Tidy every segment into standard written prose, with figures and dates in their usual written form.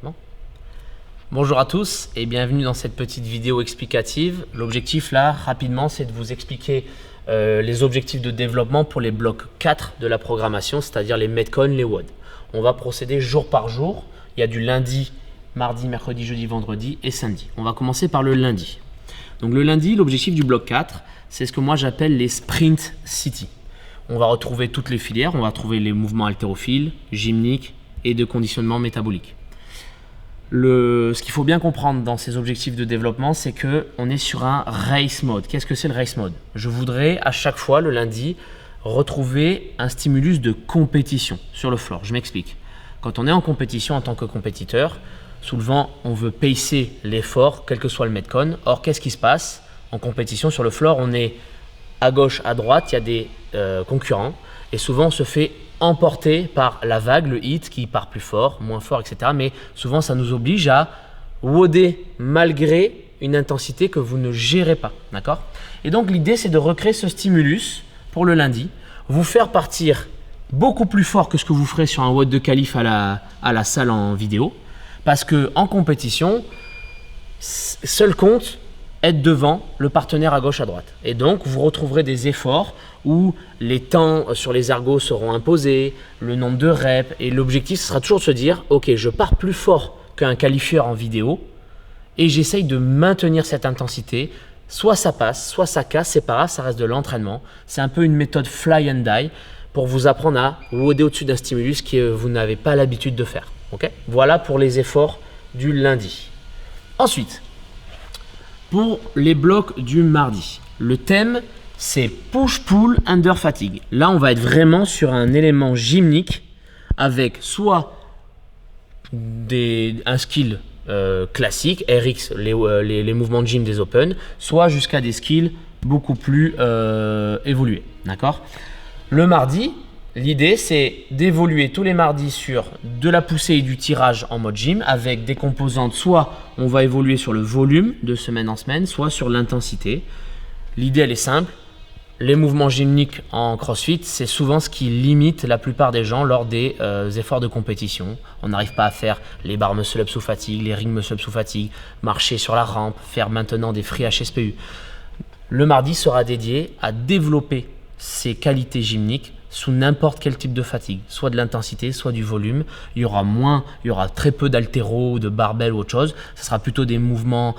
Bon. Bonjour à tous et bienvenue dans cette petite vidéo explicative. L'objectif là, rapidement, c'est de vous expliquer les objectifs de développement pour les blocs 4 de la programmation, c'est-à-dire les Metcon, les WOD. On va procéder jour par jour. Il y a du lundi, mardi, mercredi, jeudi, vendredi et samedi. On va commencer par le lundi. Donc le lundi, l'objectif du bloc 4, c'est ce que moi j'appelle les Sprint City. On va retrouver toutes les filières, on va trouver les mouvements haltérophiles, gymniques et de conditionnement métabolique. Ce qu'il faut bien comprendre dans ces objectifs de développement, c'est qu'on est sur un race mode. Qu'est-ce que c'est le race mode? Je voudrais à chaque fois, le lundi, retrouver un stimulus de compétition sur le floor. Je m'explique. Quand on est en compétition en tant que compétiteur, souvent on veut pacer l'effort, quel que soit le Metcon. Or, qu'est-ce qui se passe? En compétition sur le floor, on est à gauche, à droite, il y a des concurrents et souvent on se fait emporté par la vague, le hit qui part plus fort, moins fort, etc. Mais souvent, ça nous oblige à woder malgré une intensité que vous ne gérez pas. D'accord? Et donc, l'idée, c'est de recréer ce stimulus pour le lundi, vous faire partir beaucoup plus fort que ce que vous ferez sur un WOD de qualif à la salle en vidéo. Parce qu'en compétition, seul compte être devant le partenaire à gauche, à droite. Et donc, vous retrouverez des efforts où les temps sur les ergos seront imposés, le nombre de reps. Et l'objectif, ce sera toujours de se dire, ok, je pars plus fort qu'un qualifieur en vidéo et j'essaye de maintenir cette intensité. Soit ça passe, soit ça casse, c'est pas grave, ça reste de l'entraînement. C'est un peu une méthode fly and die pour vous apprendre à woder au-dessus d'un stimulus que vous n'avez pas l'habitude de faire. Okay? Voilà pour les efforts du lundi. Ensuite, pour les blocs du mardi, le thème, c'est push-pull under fatigue. Là, on va être vraiment sur un élément gymnique avec soit un skill classique, RX, les mouvements de gym des Open, soit jusqu'à des skills beaucoup plus évolués. D'accord? Le mardi, l'idée, c'est d'évoluer tous les mardis sur de la poussée et du tirage en mode gym avec des composantes, soit on va évoluer sur le volume de semaine en semaine, soit sur l'intensité. L'idée, elle est simple. Les mouvements gymniques en CrossFit, c'est souvent ce qui limite la plupart des gens lors des efforts de compétition. On n'arrive pas à faire les barres muscle-up sous fatigue, les ring muscle-up sous fatigue, marcher sur la rampe, faire maintenant des free HSPU. Le mardi sera dédié à développer ces qualités gymniques sous n'importe quel type de fatigue, soit de l'intensité, soit du volume. Il y aura très peu d'haltéro, de barbell ou autre chose. Ce sera plutôt des mouvements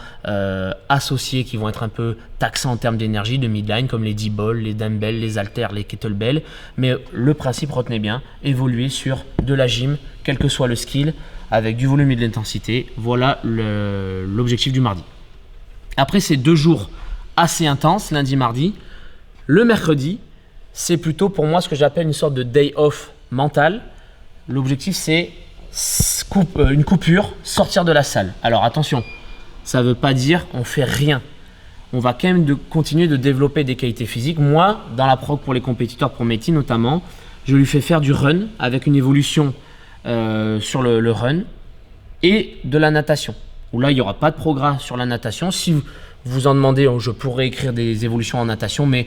associés qui vont être un peu taxants en termes d'énergie, de midline, comme les D-ball, les dumbbells, les haltères, les kettlebells. Mais le principe, retenez bien, évoluer sur de la gym, quel que soit le skill, avec du volume et de l'intensité. Voilà l'objectif du mardi. Après ces 2 jours assez intenses, lundi, mardi, le mercredi, c'est plutôt pour moi ce que j'appelle une sorte de day off mental. L'objectif, c'est une coupure, sortir de la salle. Alors attention, ça ne veut pas dire on fait rien. On va quand même continuer de développer des qualités physiques. Moi, dans la prog pour les compétiteurs, pour Mehdi notamment, je lui fais faire du run avec une évolution sur le run et de la natation. Où là, il n'y aura pas de progrès sur la natation. Si vous en demandez, je pourrais écrire des évolutions en natation, mais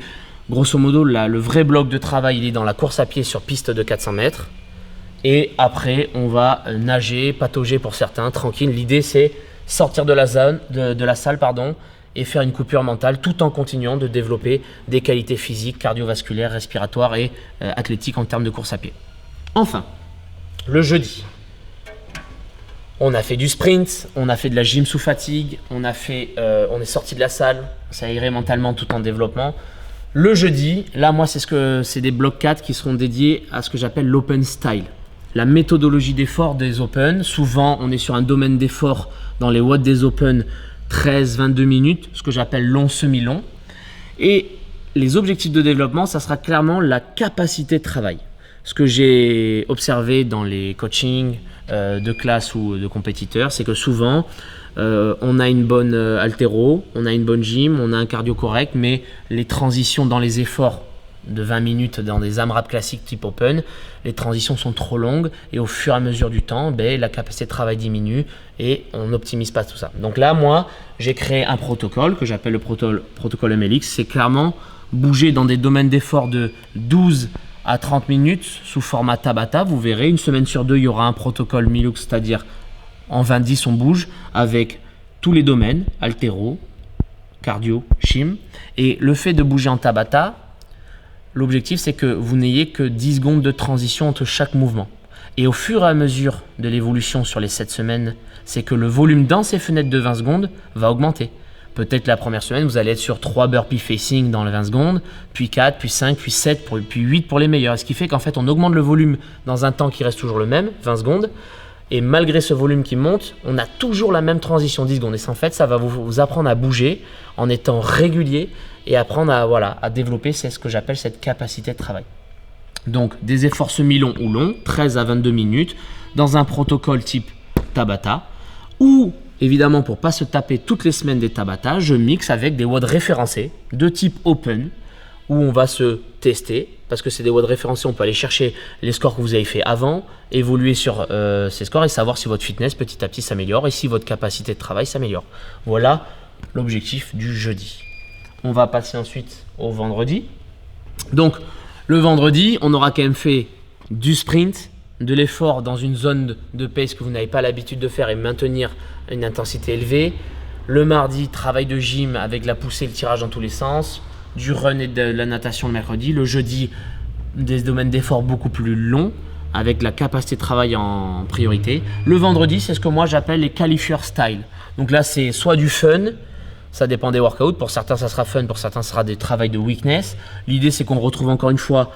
grosso modo, le vrai bloc de travail, il est dans la course à pied sur piste de 400 mètres. Et après, on va nager, patauger pour certains, tranquille. L'idée, c'est sortir de la salle et faire une coupure mentale tout en continuant de développer des qualités physiques, cardiovasculaires, respiratoires et athlétiques en termes de course à pied. Enfin, le jeudi, on a fait du sprint, on a fait de la gym sous fatigue, on est sorti de la salle, ça irait mentalement tout en développement. Le jeudi, là, moi, c'est des blocs 4 qui seront dédiés à ce que j'appelle l'open style. La méthodologie d'effort des Open. Souvent, on est sur un domaine d'effort dans les watts des Open 13-22 minutes, ce que j'appelle long, semi-long. Et les objectifs de développement, ça sera clairement la capacité de travail. Ce que j'ai observé dans les coachings de classe ou de compétiteurs, c'est que souvent, on a une bonne haltéro, on a une bonne gym, on a un cardio correct, mais les transitions dans les efforts de 20 minutes dans des AMRAP classiques type Open, les transitions sont trop longues et au fur et à mesure du temps, la capacité de travail diminue et on n'optimise pas tout ça. Donc là, moi, j'ai créé un protocole que j'appelle le protocole MLX. C'est clairement bouger dans des domaines d'effort de 12 à 30 minutes sous format Tabata. Vous verrez, une semaine sur 2, il y aura un protocole Milux, c'est-à-dire En 20-10, on bouge avec tous les domaines, haltéro, cardio, gym. Et le fait de bouger en Tabata, l'objectif, c'est que vous n'ayez que 10 secondes de transition entre chaque mouvement. Et au fur et à mesure de l'évolution sur les 7 semaines, c'est que le volume dans ces fenêtres de 20 secondes va augmenter. Peut-être la première semaine, vous allez être sur 3 burpees facing dans les 20 secondes, puis 4, puis 5, puis 7, puis 8 pour les meilleurs. Ce qui fait qu'en fait, on augmente le volume dans un temps qui reste toujours le même, 20 secondes. Et malgré ce volume qui monte, on a toujours la même transition 10 secondes. Et en fait, ça va vous apprendre à bouger en étant régulier et apprendre à développer ce que j'appelle cette capacité de travail. Donc, des efforts semi-longs ou longs, 13 à 22 minutes, dans un protocole type Tabata, ou évidemment, pour ne pas se taper toutes les semaines des Tabata, je mixe avec des WOD référencés de type Open, où on va se tester, parce que c'est des WOD référencés, on peut aller chercher les scores que vous avez fait avant, évoluer sur ces scores et savoir si votre fitness petit à petit s'améliore et si votre capacité de travail s'améliore. Voilà l'objectif du jeudi. On va passer ensuite au vendredi. Donc, le vendredi, on aura quand même fait du sprint, de l'effort dans une zone de pace que vous n'avez pas l'habitude de faire et maintenir une intensité élevée. Le mardi, travail de gym avec la poussée et le tirage dans tous les sens. Du run et de la natation le mercredi. Le jeudi, des domaines d'effort beaucoup plus longs avec la capacité de travail en priorité. Le vendredi, c'est ce que moi j'appelle les qualifieurs style. Donc là, c'est soit du fun, ça dépend des workouts. Pour certains, ça sera fun, pour certains, ça sera des travails de weakness. L'idée, c'est qu'on retrouve encore une fois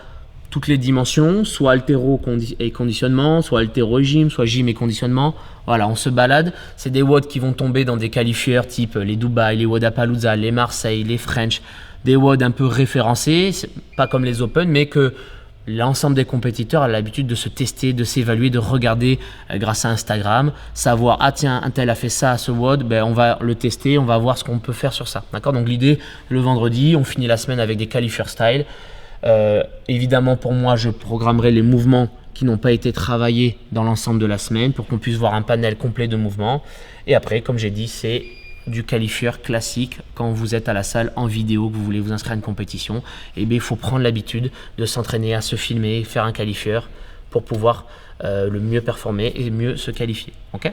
toutes les dimensions, soit haltéro et conditionnement, soit haltéro et gym, soit gym et conditionnement. Voilà, on se balade. C'est des WOD qui vont tomber dans des qualifieurs type les Dubaï, les Wodapalooza, les Marseille, les French. Des WOD un peu référencés, pas comme les Open, mais que l'ensemble des compétiteurs a l'habitude de se tester, de s'évaluer, de regarder grâce à Instagram, savoir ah tiens un tel a fait ça à ce WOD, ben on va le tester, on va voir ce qu'on peut faire sur ça. D'accord. Donc l'idée, le vendredi, on finit la semaine avec des qualifieurs style. Évidemment pour moi, je programmerai les mouvements qui n'ont pas été travaillés dans l'ensemble de la semaine pour qu'on puisse voir un panel complet de mouvements. Et après, comme j'ai dit, c'est du qualifieur classique quand vous êtes à la salle en vidéo, que vous voulez vous inscrire à une compétition. Et bien, il faut prendre l'habitude de s'entraîner à se filmer, faire un qualifieur pour pouvoir le mieux performer et mieux se qualifier. Okay.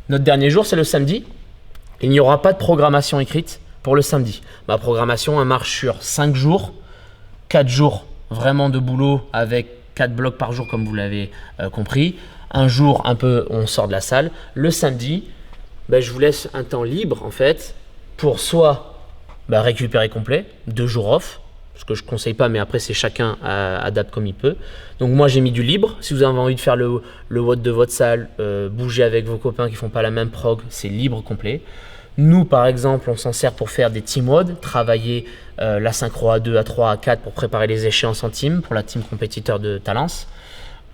Notre dernier jour, c'est le samedi. Il n'y aura pas de programmation écrite pour le samedi. Ma programmation, elle marche sur 5 jours, 4 jours vraiment de boulot avec 4 blocs par jour comme vous l'avez compris. Un jour, un peu, on sort de la salle. Le samedi, je vous laisse un temps libre en fait pour soit récupérer complet, 2 jours off, ce que je ne conseille pas, mais après c'est chacun adapte comme il peut. Donc moi j'ai mis du libre. Si vous avez envie de faire le WOD de votre salle, bouger avec vos copains qui ne font pas la même prog, c'est libre complet. Nous par exemple, on s'en sert pour faire des team WOD, travailler la synchro à 2, à 3, à 4 pour préparer les échéances en team pour la team compétiteur de Talence.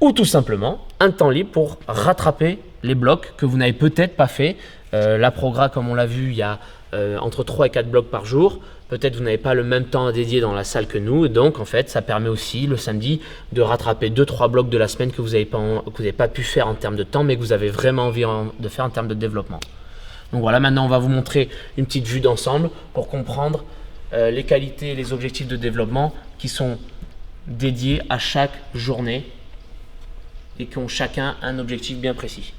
Ou tout simplement un temps libre pour rattraper les blocs que vous n'avez peut-être pas fait. La progra, comme on l'a vu, il y a entre 3 et 4 blocs par jour. Peut-être vous n'avez pas le même temps à dédier dans la salle que nous. Et donc, en fait, ça permet aussi le samedi de rattraper 2-3 blocs de la semaine que vous n'avez pas pu faire en termes de temps, mais que vous avez vraiment envie de faire en termes de développement. Donc voilà, maintenant, on va vous montrer une petite vue d'ensemble pour comprendre les qualités et les objectifs de développement qui sont dédiés à chaque journée et qui ont chacun un objectif bien précis.